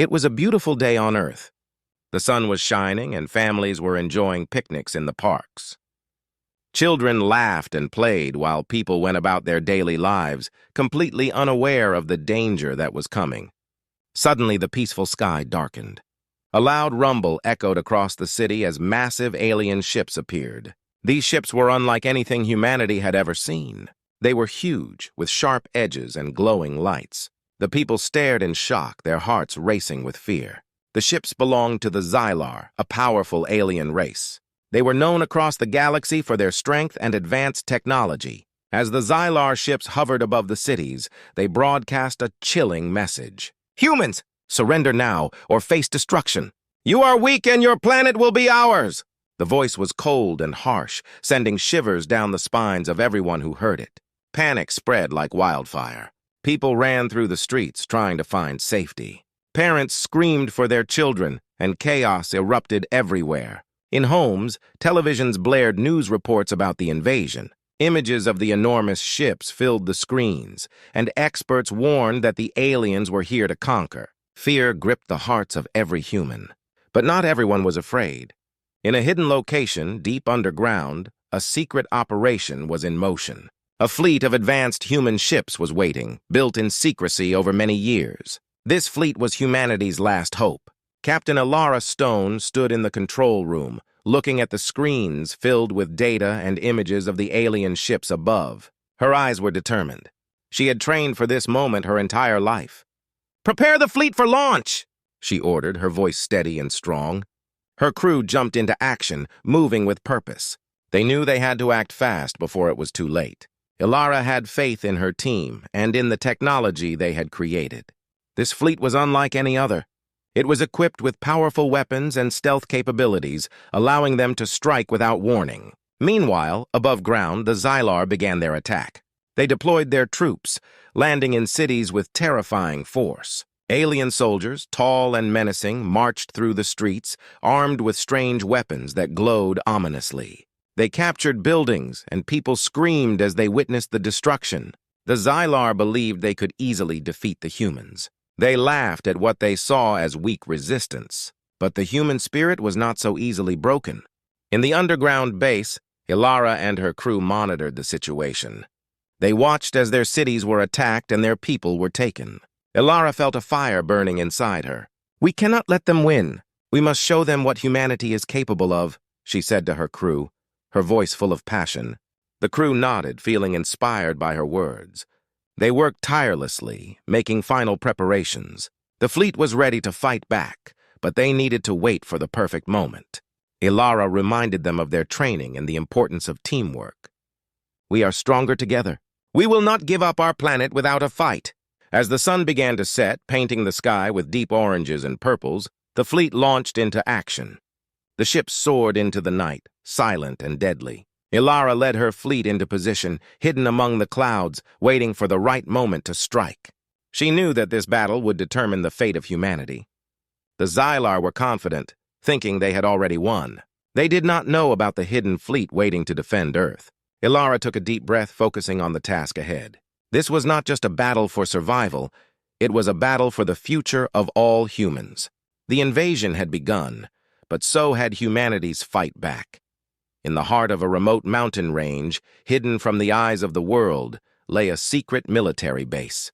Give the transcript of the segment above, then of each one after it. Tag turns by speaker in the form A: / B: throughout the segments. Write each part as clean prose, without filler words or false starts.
A: It was a beautiful day on Earth. The sun was shining and families were enjoying picnics in the parks. Children laughed and played while people went about their daily lives, completely unaware of the danger that was coming. Suddenly, the peaceful sky darkened. A loud rumble echoed across the city as massive alien ships appeared. These ships were unlike anything humanity had ever seen. They were huge, with sharp edges and glowing lights. The people stared in shock, their hearts racing with fear. The ships belonged to the Xylar, a powerful alien race. They were known across the galaxy for their strength and advanced technology. As the Xylar ships hovered above the cities, they broadcast a chilling message. "Humans, surrender now or face destruction. You are weak and your planet will be ours." The voice was cold and harsh, sending shivers down the spines of everyone who heard it. Panic spread like wildfire. People ran through the streets trying to find safety. Parents screamed for their children, and chaos erupted everywhere. In homes, televisions blared news reports about the invasion. Images of the enormous ships filled the screens, and experts warned that the aliens were here to conquer. Fear gripped the hearts of every human. But not everyone was afraid. In a hidden location, deep underground, a secret operation was in motion. A fleet of advanced human ships was waiting, built in secrecy over many years. This fleet was humanity's last hope. Captain Alara Stone stood in the control room, looking at the screens filled with data and images of the alien ships above. Her eyes were determined. She had trained for this moment her entire life. "Prepare the fleet for launch!" she ordered, her voice steady and strong. Her crew jumped into action, moving with purpose. They knew they had to act fast before it was too late. Ilara had faith in her team and in the technology they had created. This fleet was unlike any other. It was equipped with powerful weapons and stealth capabilities, allowing them to strike without warning. Meanwhile, above ground, the Xylar began their attack. They deployed their troops, landing in cities with terrifying force. Alien soldiers, tall and menacing, marched through the streets, armed with strange weapons that glowed ominously. They captured buildings, and people screamed as they witnessed the destruction. The Xylar believed they could easily defeat the humans. They laughed at what they saw as weak resistance. But the human spirit was not so easily broken. In the underground base, Ilara and her crew monitored the situation. They watched as their cities were attacked and their people were taken. Ilara felt a fire burning inside her. "We cannot let them win. We must show them what humanity is capable of," she said to her crew, her voice full of passion. The crew nodded, feeling inspired by her words. They worked tirelessly, making final preparations. The fleet was ready to fight back, but they needed to wait for the perfect moment. Ilara reminded them of their training and the importance of teamwork. "We are stronger together. We will not give up our planet without a fight." As the sun began to set, painting the sky with deep oranges and purples, the fleet launched into action. The ships soared into the night, silent and deadly. Ilara led her fleet into position, hidden among the clouds, waiting for the right moment to strike. She knew that this battle would determine the fate of humanity. The Xylar were confident, thinking they had already won. They did not know about the hidden fleet waiting to defend Earth. Ilara took a deep breath, focusing on the task ahead. This was not just a battle for survival, it was a battle for the future of all humans. The invasion had begun, but so had humanity's fight back. In the heart of a remote mountain range, hidden from the eyes of the world, lay a secret military base.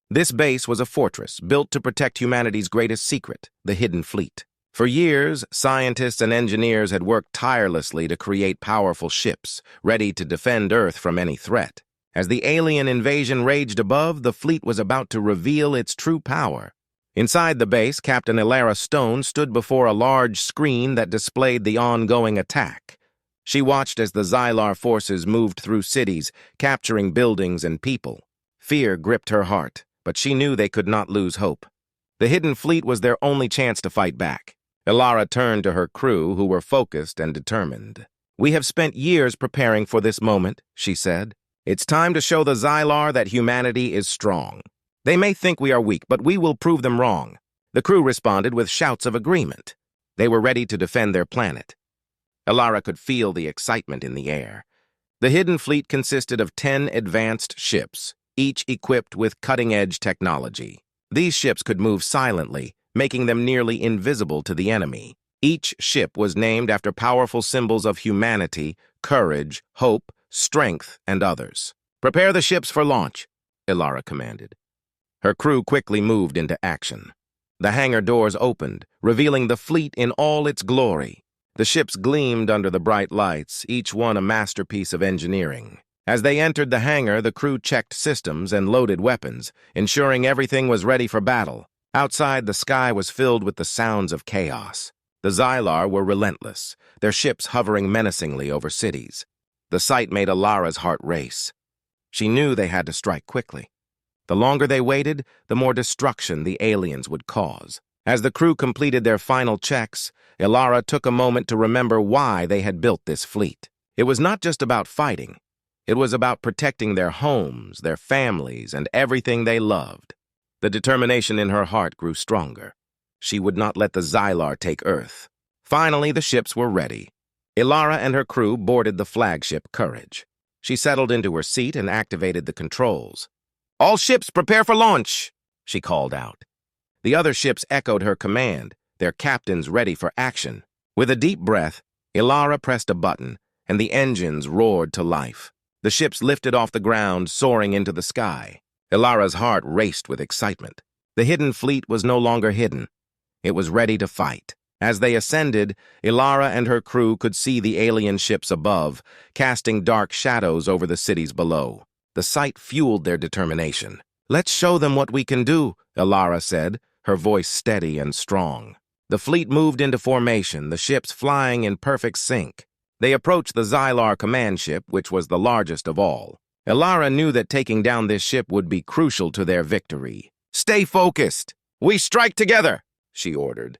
A: This base was a fortress built to protect humanity's greatest secret, the hidden fleet. For years, scientists and engineers had worked tirelessly to create powerful ships, ready to defend Earth from any threat. As the alien invasion raged above, the fleet was about to reveal its true power. Inside the base, Captain Ilara Stone stood before a large screen that displayed the ongoing attack. She watched as the Xylar forces moved through cities, capturing buildings and people. Fear gripped her heart, but she knew they could not lose hope. The hidden fleet was their only chance to fight back. Ilara turned to her crew, who were focused and determined. "We have spent years preparing for this moment," she said. "It's time to show the Xylar that humanity is strong. They may think we are weak, but we will prove them wrong." The crew responded with shouts of agreement. They were ready to defend their planet. Ilara could feel the excitement in the air. The hidden fleet consisted of 10 advanced ships, each equipped with cutting-edge technology. These ships could move silently, making them nearly invisible to the enemy. Each ship was named after powerful symbols of humanity, courage, hope, strength, and others. "Prepare the ships for launch," Ilara commanded. Her crew quickly moved into action. The hangar doors opened, revealing the fleet in all its glory. The ships gleamed under the bright lights, each one a masterpiece of engineering. As they entered the hangar, the crew checked systems and loaded weapons, ensuring everything was ready for battle. Outside, the sky was filled with the sounds of chaos. The Xylar were relentless, their ships hovering menacingly over cities. The sight made Ilara's heart race. She knew they had to strike quickly. The longer they waited, the more destruction the aliens would cause. As the crew completed their final checks, Ilara took a moment to remember why they had built this fleet. It was not just about fighting. It was about protecting their homes, their families, and everything they loved. The determination in her heart grew stronger. She would not let the Xylar take Earth. Finally, the ships were ready. Ilara and her crew boarded the flagship Courage. She settled into her seat and activated the controls. "All ships prepare for launch," she called out. The other ships echoed her command, their captains ready for action. With a deep breath, Ilara pressed a button, and the engines roared to life. The ships lifted off the ground, soaring into the sky. Ilara's heart raced with excitement. The hidden fleet was no longer hidden. It was ready to fight. As they ascended, Ilara and her crew could see the alien ships above, casting dark shadows over the cities below. The sight fueled their determination. "Let's show them what we can do," Ilara said, her voice steady and strong. The fleet moved into formation, the ships flying in perfect sync. They approached the Xylar command ship, which was the largest of all. Ilara knew that taking down this ship would be crucial to their victory. "Stay focused! We strike together!" she ordered.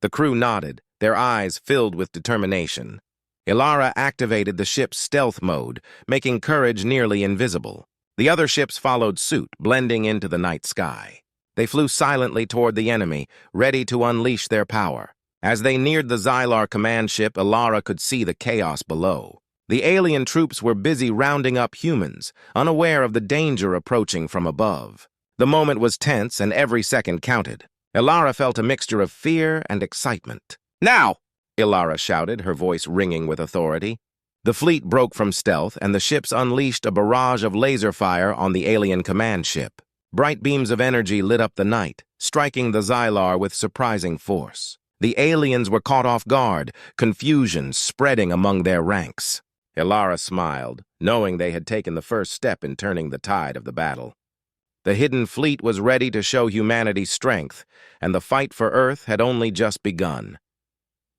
A: The crew nodded, their eyes filled with determination. Ilara activated the ship's stealth mode, making Courage nearly invisible. The other ships followed suit, blending into the night sky. They flew silently toward the enemy, ready to unleash their power. As they neared the Xylar command ship, Ilara could see the chaos below. The alien troops were busy rounding up humans, unaware of the danger approaching from above. The moment was tense, and every second counted. Ilara felt a mixture of fear and excitement. "Now!" Ilara shouted, her voice ringing with authority. The fleet broke from stealth, and the ships unleashed a barrage of laser fire on the alien command ship. Bright beams of energy lit up the night, striking the Xylar with surprising force. The aliens were caught off guard, confusion spreading among their ranks. Ilara smiled, knowing they had taken the first step in turning the tide of the battle. The hidden fleet was ready to show humanity's strength, and the fight for Earth had only just begun.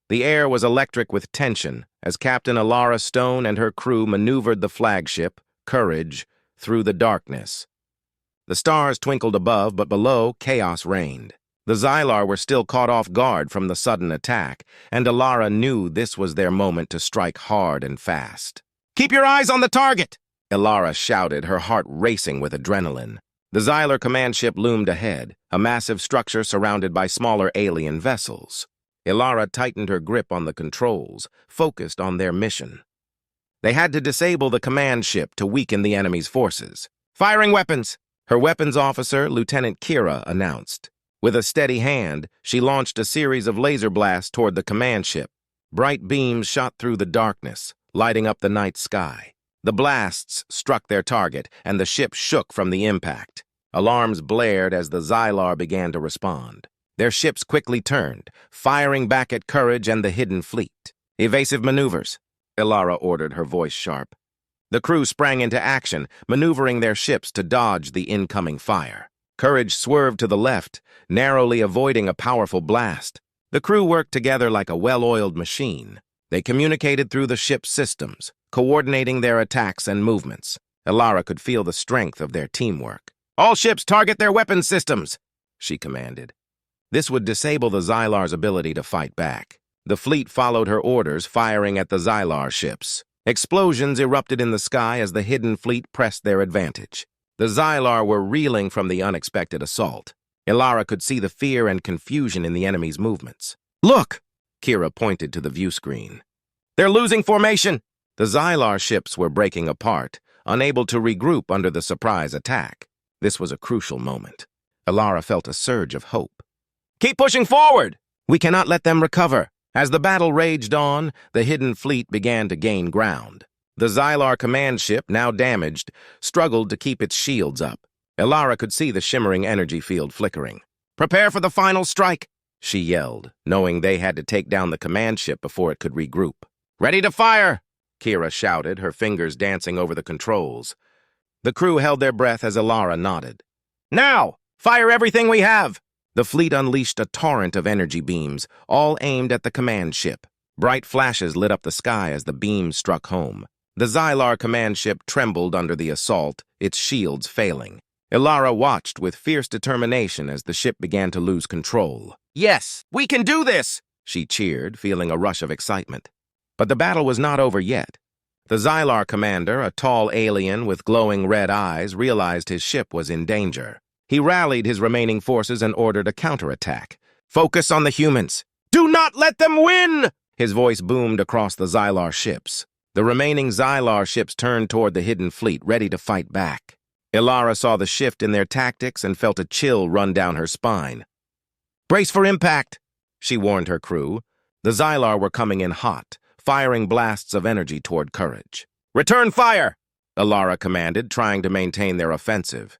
A: The air was electric with tension as Captain Ilara Stone and her crew maneuvered the flagship, Courage, through the darkness. The stars twinkled above, but below, chaos reigned. The Xylar were still caught off guard from the sudden attack, and Ilara knew this was their moment to strike hard and fast. "Keep your eyes on the target!" Ilara shouted, her heart racing with adrenaline. The Xylar command ship loomed ahead, a massive structure surrounded by smaller alien vessels. Ilara tightened her grip on the controls, focused on their mission. They had to disable the command ship to weaken the enemy's forces. "Firing weapons!" Her weapons officer, Lieutenant Kira, announced. With a steady hand, she launched a series of laser blasts toward the command ship. Bright beams shot through the darkness, lighting up the night sky. The blasts struck their target, and the ship shook from the impact. Alarms blared as the Xylar began to respond. Their ships quickly turned, firing back at Courage and the hidden fleet. "Evasive maneuvers," Ilara ordered, her voice sharp. The crew sprang into action, maneuvering their ships to dodge the incoming fire. Courage swerved to the left, narrowly avoiding a powerful blast. The crew worked together like a well-oiled machine. They communicated through the ship's systems, coordinating their attacks and movements. Ilara could feel the strength of their teamwork. "All ships target their weapon systems," she commanded. This would disable the Xylar's ability to fight back. The fleet followed her orders, firing at the Xylar ships. Explosions erupted in the sky as the hidden fleet pressed their advantage. The Xylar were reeling from the unexpected assault. Ilara could see the fear and confusion in the enemy's movements. "Look!" Kira pointed to the view screen. "They're losing formation!" The Xylar ships were breaking apart, unable to regroup under the surprise attack. This was a crucial moment. Ilara felt a surge of hope. Keep pushing forward! We cannot let them recover. As the battle raged on, the hidden fleet began to gain ground. The Xylar command ship, now damaged, struggled to keep its shields up. Elara could see the shimmering energy field flickering. "Prepare for the final strike!" she yelled, knowing they had to take down the command ship before it could regroup. "Ready to fire!" Kira shouted, her fingers dancing over the controls. The crew held their breath as Elara nodded. "Now! Fire everything we have!" The fleet unleashed a torrent of energy beams, all aimed at the command ship. Bright flashes lit up the sky as the beams struck home. The Xylar command ship trembled under the assault, its shields failing. Elara watched with fierce determination as the ship began to lose control. "Yes, we can do this!" she cheered, feeling a rush of excitement. But the battle was not over yet. The Xylar commander, a tall alien with glowing red eyes, realized his ship was in danger. He rallied his remaining forces and ordered a counterattack. "Focus on the humans! Do not let them win!" His voice boomed across the Xylar ships. The remaining Xylar ships turned toward the hidden fleet, ready to fight back. Elara saw the shift in their tactics and felt a chill run down her spine. "Brace for impact," she warned her crew. The Xylar were coming in hot, firing blasts of energy toward Courage. "Return fire!" Elara commanded, trying to maintain their offensive.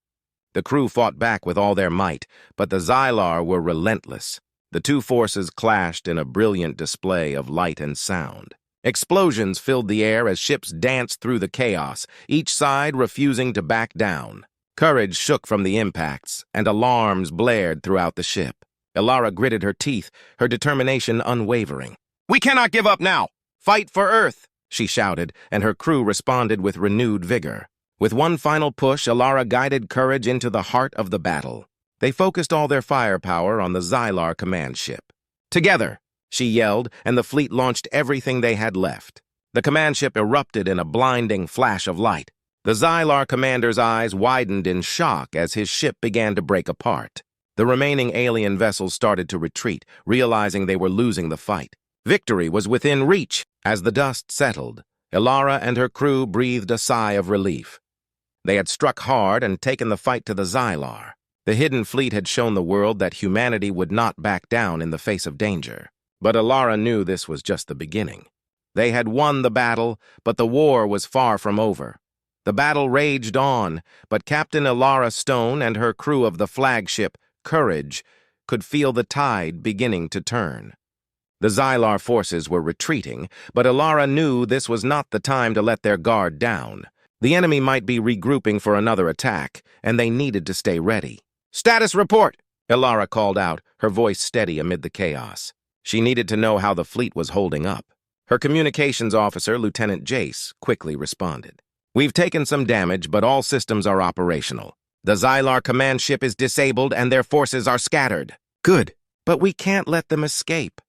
A: The crew fought back with all their might, but the Xylar were relentless. The two forces clashed in a brilliant display of light and sound. Explosions filled the air as ships danced through the chaos, each side refusing to back down. Courage shook from the impacts, and alarms blared throughout the ship. Elara gritted her teeth, her determination unwavering. "We cannot give up now! Fight for Earth!" she shouted, and her crew responded with renewed vigor. With one final push, Elara guided Courage into the heart of the battle. They focused all their firepower on the Xylar command ship. "Together!" she yelled, and the fleet launched everything they had left. The command ship erupted in a blinding flash of light. The Xylar commander's eyes widened in shock as his ship began to break apart. The remaining alien vessels started to retreat, realizing they were losing the fight. Victory was within reach. As the dust settled, Elara and her crew breathed a sigh of relief. They had struck hard and taken the fight to the Xylar. The hidden fleet had shown the world that humanity would not back down in the face of danger. But Elara knew this was just the beginning. They had won the battle, but the war was far from over. The battle raged on, but Captain Elara Stone and her crew of the flagship, Courage, could feel the tide beginning to turn. The Xylar forces were retreating, but Elara knew this was not the time to let their guard down. The enemy might be regrouping for another attack, and they needed to stay ready. "Status report!" Elara called out, her voice steady amid the chaos. She needed to know how the fleet was holding up. Her communications officer, Lieutenant Jace, quickly responded. "We've taken some damage, but all systems are operational. The Xylar command ship is disabled and their forces are scattered." "Good, but we can't let them escape,"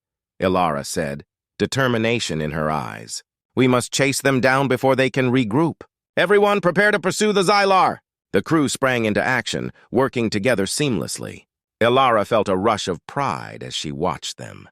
A: Elara said, determination in her eyes. "We must chase them down before they can regroup. Everyone prepare to pursue the Xylar!" The crew sprang into action, working together seamlessly. Elara felt a rush of pride as she watched them.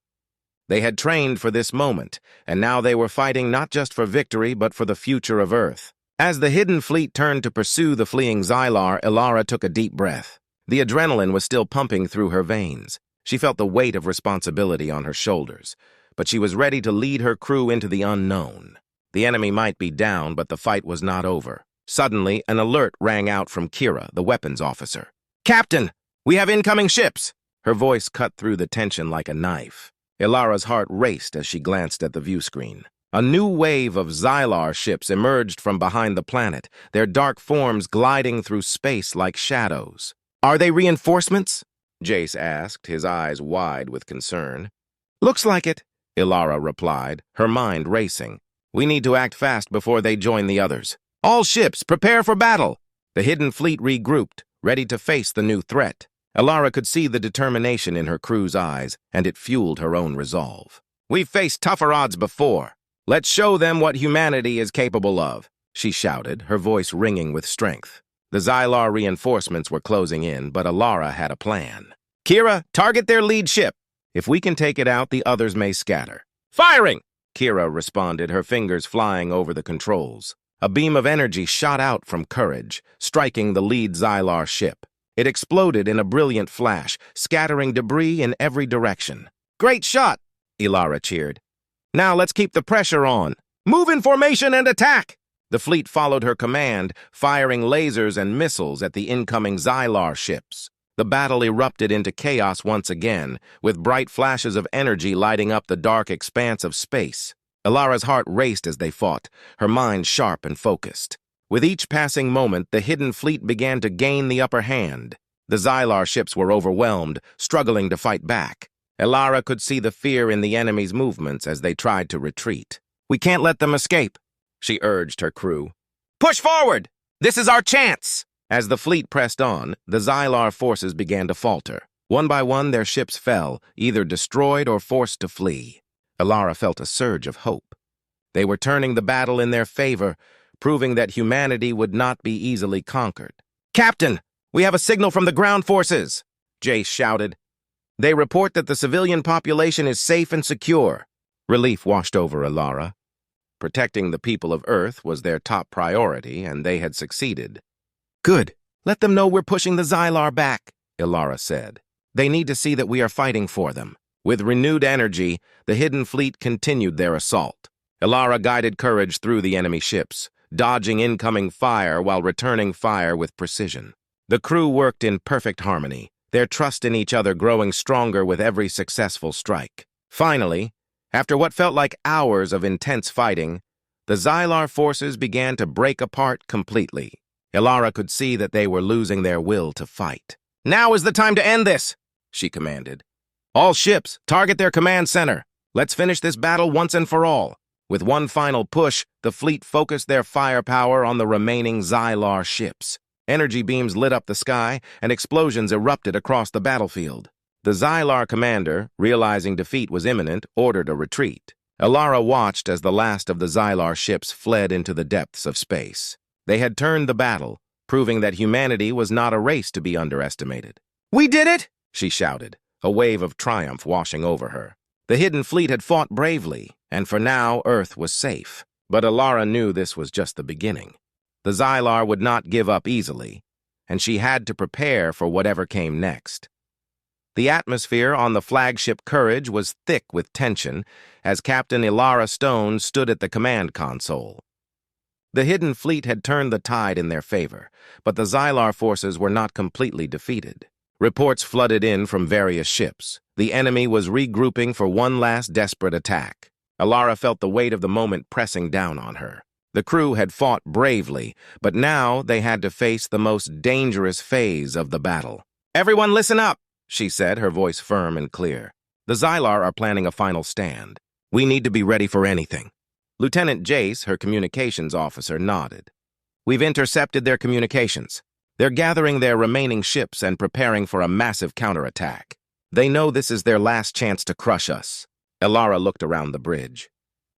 A: They had trained for this moment, and now they were fighting not just for victory, but for the future of Earth. As the hidden fleet turned to pursue the fleeing Xylar, Elara took a deep breath. The adrenaline was still pumping through her veins. She felt the weight of responsibility on her shoulders, but she was ready to lead her crew into the unknown. The enemy might be down, but the fight was not over. Suddenly, an alert rang out from Kira, the weapons officer. "Captain, we have incoming ships!" Her voice cut through the tension like a knife. Elara's heart raced as she glanced at the view screen. A new wave of Xylar ships emerged from behind the planet, their dark forms gliding through space like shadows. "Are they reinforcements?" Jace asked, his eyes wide with concern. "Looks like it," Elara replied, her mind racing. "We need to act fast before they join the others. All ships, prepare for battle!" The hidden fleet regrouped, ready to face the new threat. Elara could see the determination in her crew's eyes, and it fueled her own resolve. "We've faced tougher odds before. Let's show them what humanity is capable of," she shouted, her voice ringing with strength. The Xylar reinforcements were closing in, but Elara had a plan. "Kira, target their lead ship. If we can take it out, the others may scatter." "Firing!" Kira responded, her fingers flying over the controls. A beam of energy shot out from Courage, striking the lead Xylar ship. It exploded in a brilliant flash, scattering debris in every direction. "Great shot!" Ilara cheered. "Now let's keep the pressure on. Move in formation and attack!" The fleet followed her command, firing lasers and missiles at the incoming Xylar ships. The battle erupted into chaos once again, with bright flashes of energy lighting up the dark expanse of space. Ilara's heart raced as they fought, her mind sharp and focused. With each passing moment, the hidden fleet began to gain the upper hand. The Xylar ships were overwhelmed, struggling to fight back. Ilara could see the fear in the enemy's movements as they tried to retreat. "We can't let them escape," she urged her crew. "Push forward! This is our chance!" As the fleet pressed on, the Xylar forces began to falter. One by one, their ships fell, either destroyed or forced to flee. Ilara felt a surge of hope. They were turning the battle in their favor, proving that humanity would not be easily conquered. "Captain, we have a signal from the ground forces!" Jace shouted. "They report that the civilian population is safe and secure." Relief washed over Ilara. Protecting the people of Earth was their top priority, and they had succeeded. "Good. Let them know we're pushing the Xylar back," Ilara said. "They need to see that we are fighting for them." With renewed energy, the hidden fleet continued their assault. Ilara guided courage through the enemy ships, dodging incoming fire while returning fire with precision. The crew worked in perfect harmony, their trust in each other growing stronger with every successful strike. Finally, after what felt like hours of intense fighting, the Xylar forces began to break apart completely. Ilara could see that they were losing their will to fight. "Now is the time to end this," she commanded. "All ships, target their command center. Let's finish this battle once and for all." With one final push, the fleet focused their firepower on the remaining Xylar ships. Energy beams lit up the sky, and explosions erupted across the battlefield. The Xylar commander, realizing defeat was imminent, ordered a retreat. Ilara watched as the last of the Xylar ships fled into the depths of space. They had turned the battle, proving that humanity was not a race to be underestimated. "We did it!" she shouted, a wave of triumph washing over her. The hidden fleet had fought bravely, and for now Earth was safe. But Ilara knew this was just the beginning. The Xylar would not give up easily, and she had to prepare for whatever came next. The atmosphere on the flagship Courage was thick with tension as Captain Ilara Stone stood at the command console. The hidden fleet had turned the tide in their favor, but the Xylar forces were not completely defeated. Reports flooded in from various ships. The enemy was regrouping for one last desperate attack. Ilara felt the weight of the moment pressing down on her. The crew had fought bravely, but now they had to face the most dangerous phase of the battle. "Everyone listen up," she said, her voice firm and clear. "The Xylar are planning a final stand. We need to be ready for anything." Lieutenant Jace, her communications officer, nodded. "We've intercepted their communications. They're gathering their remaining ships and preparing for a massive counterattack. They know this is their last chance to crush us." Ilara looked around the bridge.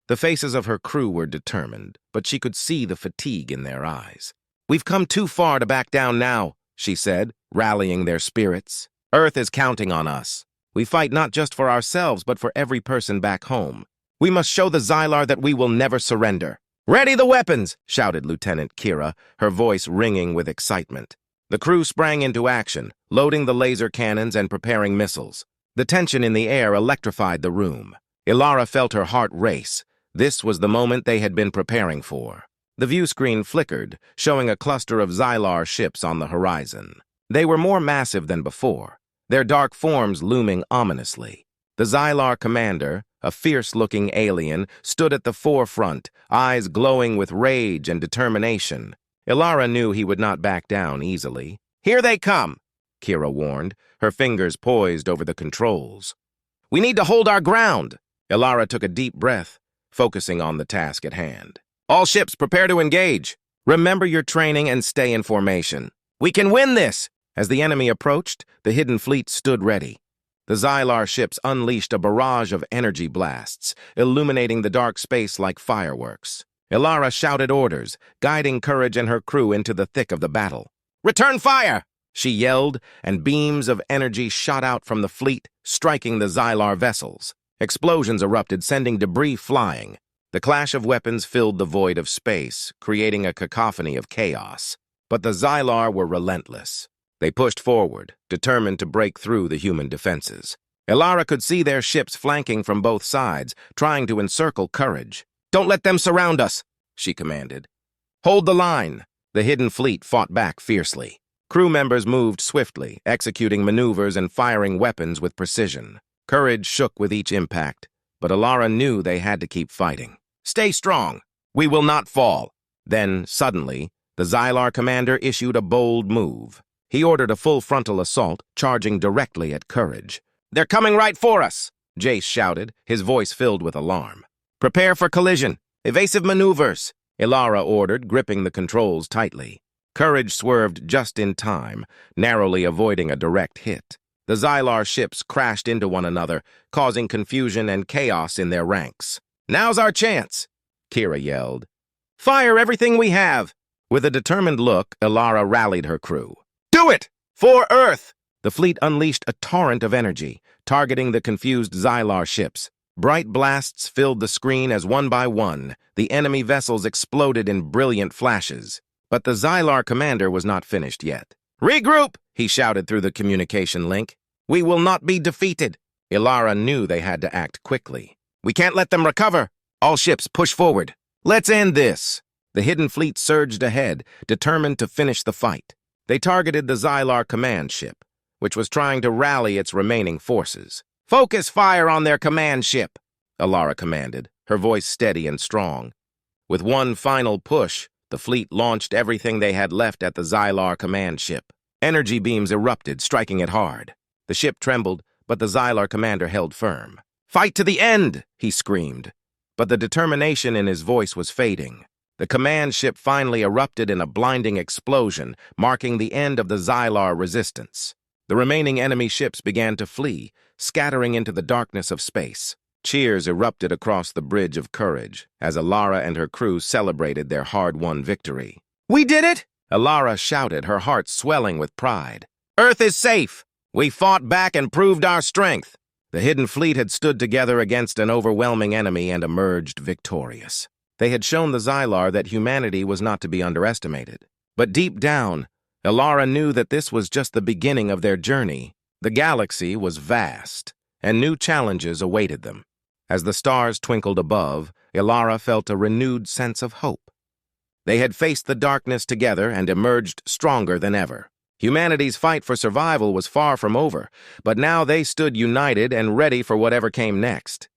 A: The faces of her crew were determined, but she could see the fatigue in their eyes. "We've come too far to back down now," she said, rallying their spirits. "Earth is counting on us. We fight not just for ourselves, but for every person back home. We must show the Xylar that we will never surrender." "Ready the weapons!" shouted Lieutenant Kira, her voice ringing with excitement. The crew sprang into action, loading the laser cannons and preparing missiles. The tension in the air electrified the room. Ilara felt her heart race. This was the moment they had been preparing for. The view screen flickered, showing a cluster of Xylar ships on the horizon. They were more massive than before, their dark forms looming ominously. The Xylar commander, a fierce-looking alien, stood at the forefront, eyes glowing with rage and determination. Ilara knew he would not back down easily. "Here they come," Kira warned, her fingers poised over the controls. "We need to hold our ground." Ilara took a deep breath, focusing on the task at hand. "All ships, prepare to engage. Remember your training and stay in formation. We can win this!" As the enemy approached, the hidden fleet stood ready. The Xylar ships unleashed a barrage of energy blasts, illuminating the dark space like fireworks. Ilara shouted orders, guiding Courage and her crew into the thick of the battle. "Return fire!" she yelled, and beams of energy shot out from the fleet, striking the Xylar vessels. Explosions erupted, sending debris flying. The clash of weapons filled the void of space, creating a cacophony of chaos. But the Xylar were relentless. They pushed forward, determined to break through the human defenses. Elara could see their ships flanking from both sides, trying to encircle Courage. "Don't let them surround us," she commanded. "Hold the line." The hidden fleet fought back fiercely. Crew members moved swiftly, executing maneuvers and firing weapons with precision. Courage shook with each impact, but Elara knew they had to keep fighting. "Stay strong. We will not fall." Then, suddenly, the Xylar commander issued a bold move. He ordered a full frontal assault, charging directly at Courage. "They're coming right for us," Jace shouted, his voice filled with alarm. "Prepare for collision. Evasive maneuvers," Elara ordered, gripping the controls tightly. Courage swerved just in time, narrowly avoiding a direct hit. The Xylar ships crashed into one another, causing confusion and chaos in their ranks. "Now's our chance," Kira yelled. "Fire everything we have!" With a determined look, Elara rallied her crew. "Do it! For Earth!" The fleet unleashed a torrent of energy, targeting the confused Xylar ships. Bright blasts filled the screen as one by one, the enemy vessels exploded in brilliant flashes. But the Xylar commander was not finished yet. "Regroup!" he shouted through the communication link. "We will not be defeated." Elara knew they had to act quickly. "We can't let them recover. All ships push forward. Let's end this." The hidden fleet surged ahead, determined to finish the fight. They targeted the Xylar command ship, which was trying to rally its remaining forces. "Focus fire on their command ship," Elara commanded, her voice steady and strong. With one final push, the fleet launched everything they had left at the Xylar command ship. Energy beams erupted, striking it hard. The ship trembled, but the Xylar commander held firm. "Fight to the end!" he screamed. But the determination in his voice was fading. The command ship finally erupted in a blinding explosion, marking the end of the Xylar resistance. The remaining enemy ships began to flee, scattering into the darkness of space. Cheers erupted across the Bridge of Courage as Elara and her crew celebrated their hard-won victory. "We did it!" Elara shouted, her heart swelling with pride. "Earth is safe! We fought back and proved our strength." The hidden fleet had stood together against an overwhelming enemy and emerged victorious. They had shown the Xylar that humanity was not to be underestimated. But deep down, Elara knew that this was just the beginning of their journey. The galaxy was vast, and new challenges awaited them. As the stars twinkled above, Elara felt a renewed sense of hope. They had faced the darkness together and emerged stronger than ever. Humanity's fight for survival was far from over, but now they stood united and ready for whatever came next.